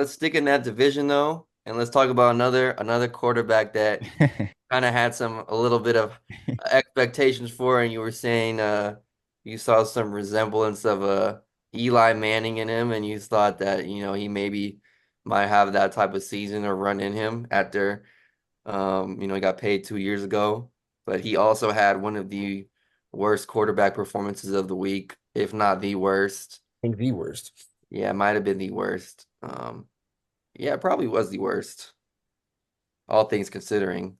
let's stick in that division though, and let's talk about another quarterback that kind of had a little bit of expectations for, and you were saying you saw some resemblance of Eli Manning in him, and you thought that he maybe might have that type of season or run in him after he got paid 2 years ago, but he also had one of the worst quarterback performances of the week, if not the worst. I think the worst. Yeah, it might have been the worst. Yeah, it probably was the worst, all things considering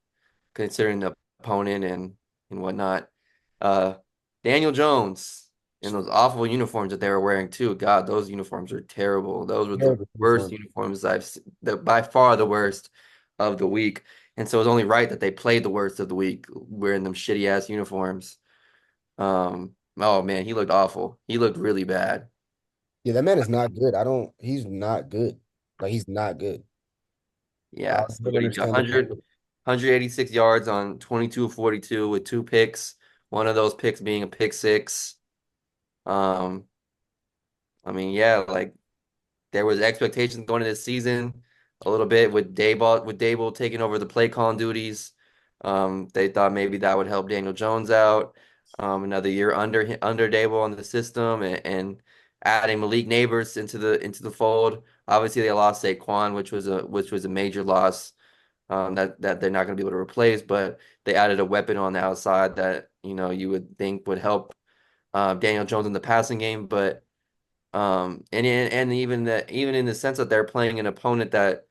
the opponent and whatnot. Uh, Daniel Jones in those awful uniforms that they were wearing too. God, those uniforms are terrible. Those were the Terrible worst uniform. uniforms I've seen, by far the worst of the week. And so it's only right that they played the worst of the week wearing them shitty ass uniforms. Oh man, he looked awful. He looked really bad. Yeah, that man is not good. He's not good. Like, he's not good. I Yeah. So don't what do you got? understand the point. 186 yards on 22 of 42 with two picks. One of those picks being a pick six. Um, I mean, yeah, like there was expectations going into this season a little bit with Dayball taking over the play calling duties. They thought maybe that would help Daniel Jones out. Another year under Dayball in the system and adding Malik Neighbors into the fold. Obviously, they lost Saquon, which was a major loss that they're not going to be able to replace. But they added a weapon on the outside that you would think would help Daniel Jones in the passing game, but and even in the sense that they're playing an opponent that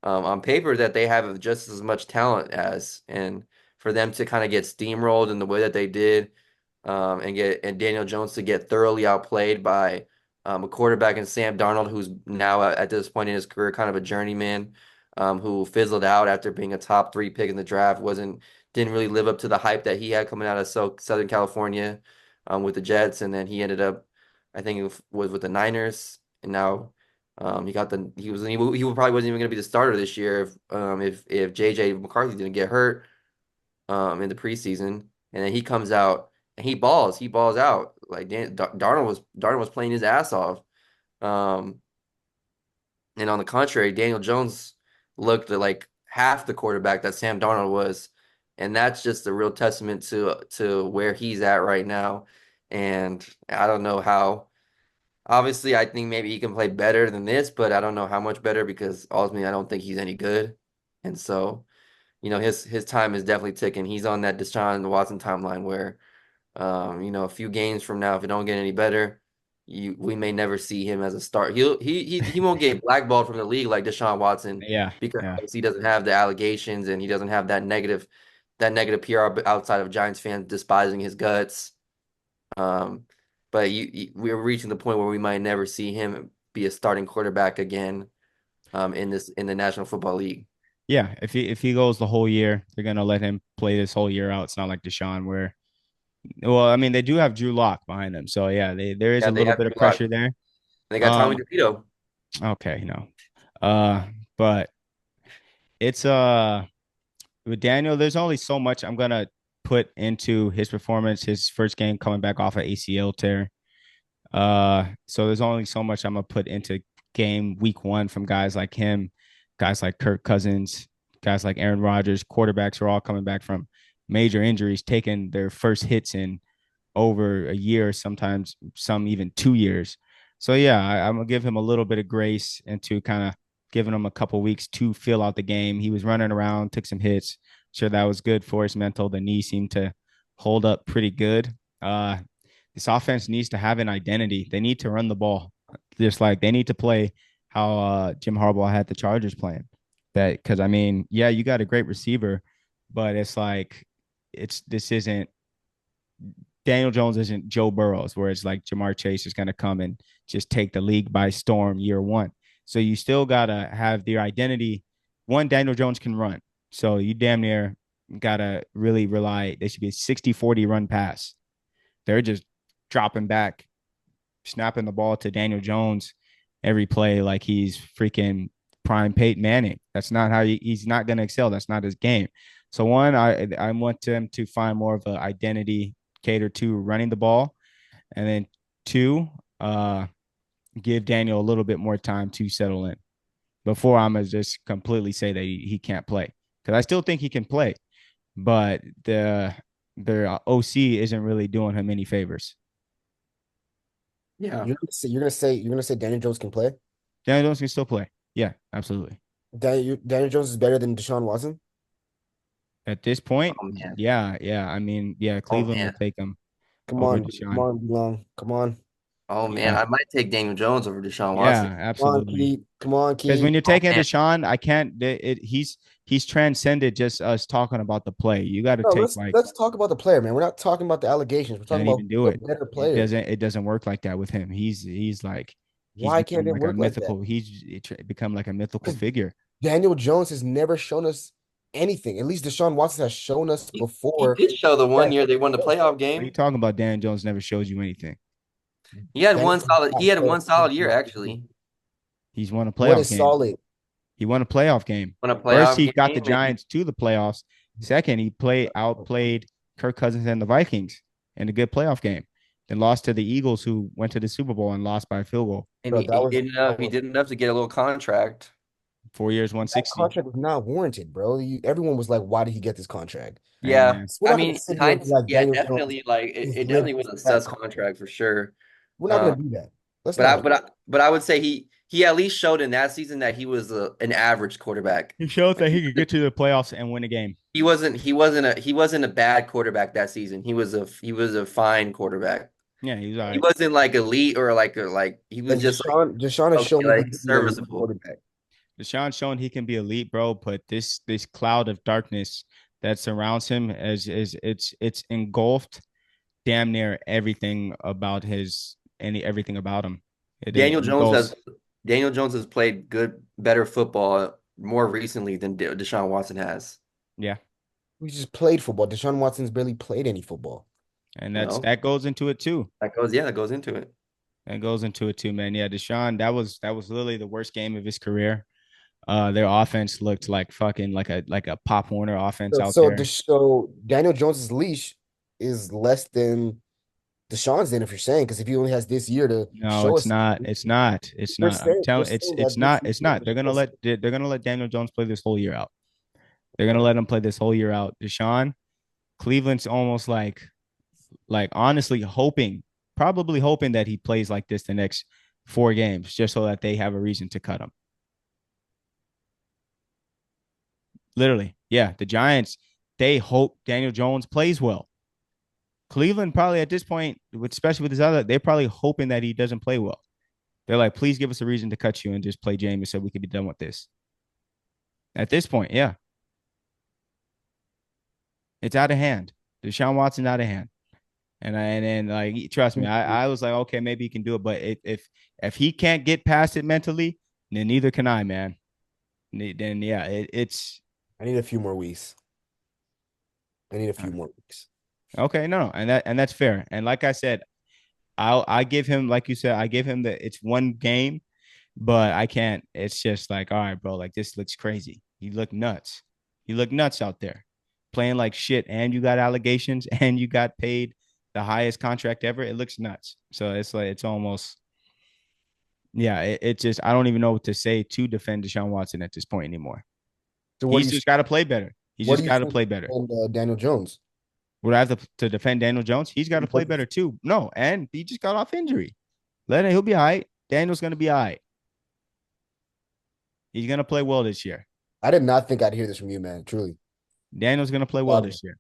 on paper that they have just as much talent as, and for them to kind of get steamrolled in the way that they did, and Daniel Jones to get thoroughly outplayed by a quarterback in Sam Darnold, who's now at this point in his career kind of a journeyman, who fizzled out after being a top three pick in the draft, didn't really live up to the hype that he had coming out of Southern California, with the Jets, and then he ended up, I think it was with the Niners, and now he probably wasn't even going to be the starter this year if JJ McCarthy didn't get hurt in the preseason, and then he comes out and he balls out like Darnold was playing his ass off. Um, and on the contrary, Daniel Jones looked like half the quarterback that Sam Darnold was, and that's just a real testament to where he's at right now. And I don't know how. Obviously, I think maybe he can play better than this, but I don't know how much better because ultimately I don't think he's any good. And so, his time is definitely ticking. He's on that Deshaun Watson timeline where, a few games from now, if it don't get any better, we may never see him as a start. He won't get blackballed from the league like Deshaun Watson Yeah, because yeah. he doesn't have the allegations and he doesn't have that negative PR outside of Giants fans despising his guts. Um, but we're reaching the point where we might never see him be a starting quarterback again, in the National Football League. Yeah, if he goes the whole year, they're gonna let him play this whole year out. It's not like Deshaun where well, I mean they do have Drew Lock behind them. So yeah, there is Yeah, a they little have bit of Drew Lock. pressure there. They got Tommy Um, DeVito. okay, no. Uh, but it's with Daniel, there's only so much I'm gonna put into his performance, his first game coming back off an ACL tear. So there's only so much I'm gonna put into game week one from guys like him, guys like Kirk Cousins, guys like Aaron Rodgers. Quarterbacks are all coming back from major injuries, taking their first hits in over a year, sometimes some even 2 years. So yeah, I'm gonna give him a little bit of grace and to kind of giving him a couple weeks to fill out the game. He was running around, took some hits. Sure, that was good for his mental. The knee seemed to hold up pretty good. This offense needs to have an identity. They need to run the ball, just like they need to play how Jim Harbaugh had the Chargers playing. That because I mean, yeah, you got a great receiver, but it's like it's this isn't Daniel Jones isn't Joe Burrows, where it's like Jamar Chase is going to come and just take the league by storm year one. So you still got to have their identity. One, Daniel Jones can run. So you damn near got to really rely. They should be a 60-40 run pass. They're just dropping back, snapping the ball to Daniel Jones every play like he's freaking prime Peyton Manning. That's not how he's not going to excel. That's not his game. So one, I want them to find more of an identity cater to running the ball, and then two, give Daniel a little bit more time to settle in. before I'm gonna just completely say that he can't play because I still think he can play, but the OC isn't really doing him any favors. Yeah. You're gonna say Daniel Jones can play? Daniel Jones can still play. Yeah, absolutely. Daniel Jones is better than Deshaun Watson? At this point, Oh man. yeah, yeah. I mean, yeah, Oh Cleveland will man. take him Come over on, come Deshaun. on, Long. Come on. Oh man. Yeah, I might take Daniel Jones over Deshaun Watson. yeah, Come on, absolutely. Keat. Come on, Because when Keat. you're Oh taking man. Deshaun, I can't. He's transcended just us talking about the play. You got to No, take let's talk about the player, man. We're not talking about the allegations. We're talking can't about even do who's it. a better It player. doesn't work like that with him. He's like he's Why can't become it like a work like that? mythical. Become like a mythical Because figure. Daniel Jones has never shown us anything. At least Deshaun Watson has shown us He before did show the one that. year they won the playoff What are you game. talking about? Dan Jones never shows you anything. He had Daniel one Jones solid. He has had shown one solid year us. actually. He's won a What playoff is game. solid? He won a playoff game. Won a First, playoff he got game, the and he Giants to the playoffs. Second, he outplayed Kirk Cousins and the Vikings in a good playoff game. Then lost to the Eagles, who went to the Super Bowl and lost by a field goal. and Bro, he, he did enough. He did enough to get a little contract. 4 years, that 160. contract was not warranted, bro. Everyone was like, "Why did he get this contract?" Hey Yeah, man, We're I not going to mean, sit here and be Hines. like Yeah, Daniel Jones definitely. Like has it lived definitely was a that sus contract. contract for sure. We're not Uh, going to do that. Let's but I not. but I but I would say he at least showed in that season that he was an average quarterback. he showed Like that he could get to the playoffs and win a game. he wasn't a bad quarterback that season. He was a fine quarterback. Yeah, he's all He right. wasn't like elite or like he was And just like Deshaun has okay, shown that he like can be a elite serviceable. quarterback. Deshaun showing he can be elite, bro, but this cloud of darkness that surrounds him is it's engulfed damn near everything about everything about him. It Daniel Jones has engulfs. Daniel Jones has played better football more recently than Deshaun Watson has. Yeah, We just played football. Deshaun Watson's barely played any football. and Well, that goes into it too. that goes into it. That goes into it too, man. Yeah, Deshaun, that was literally the worst game of his career. Their offense looked like fucking like a Pop Warner offense out there. So Daniel Jones's leash is less than Deshaun's then, if you're saying, because if he only has this year to No, show it's us, not. It's not. It's you're not. I'm saying you're telling saying it's that this not. is It's going not. to show us. They're gonna let Daniel Jones play this whole year out. They're gonna let him play this whole year out. Deshaun, Cleveland's almost like honestly hoping, probably hoping that he plays like this the next 4 games, just so that they have a reason to cut him. Literally, yeah. The Giants, they hope Daniel Jones plays well. Cleveland probably at this point, especially with his other, they're probably hoping that he doesn't play well. They're like, please give us a reason to cut you and just play Jameis so we can be done with this. At this point, yeah, it's out of hand. Deshaun Watson out of hand. And then like trust me, I was like, okay, maybe he can do it. But if he can't get past it mentally, then neither can I, man. Then yeah, it's I need a few more weeks. I need a few more weeks. okay. No, and that's fair. And like I said, I give him, like you said, I give him the it's one game, but I can't. It's just like, all right, bro, like this looks crazy. You look nuts. You look nuts out there playing like shit, and you got allegations, and you got paid the highest contract ever. It looks nuts. So it's like it's almost yeah. It just I don't even know what to say to defend Deshaun Watson at this point anymore. So He's just got to play better. He's what do just you got to think play better. on Daniel Jones? Would I have to defend Daniel Jones? He's got to play What- better too. No, and he just got off injury. Let him. He'll be all right. Daniel's gonna be all right. He's gonna play well this year. I did not think I'd hear this from you, man. Truly. Daniel's gonna play well Proud of you. this year.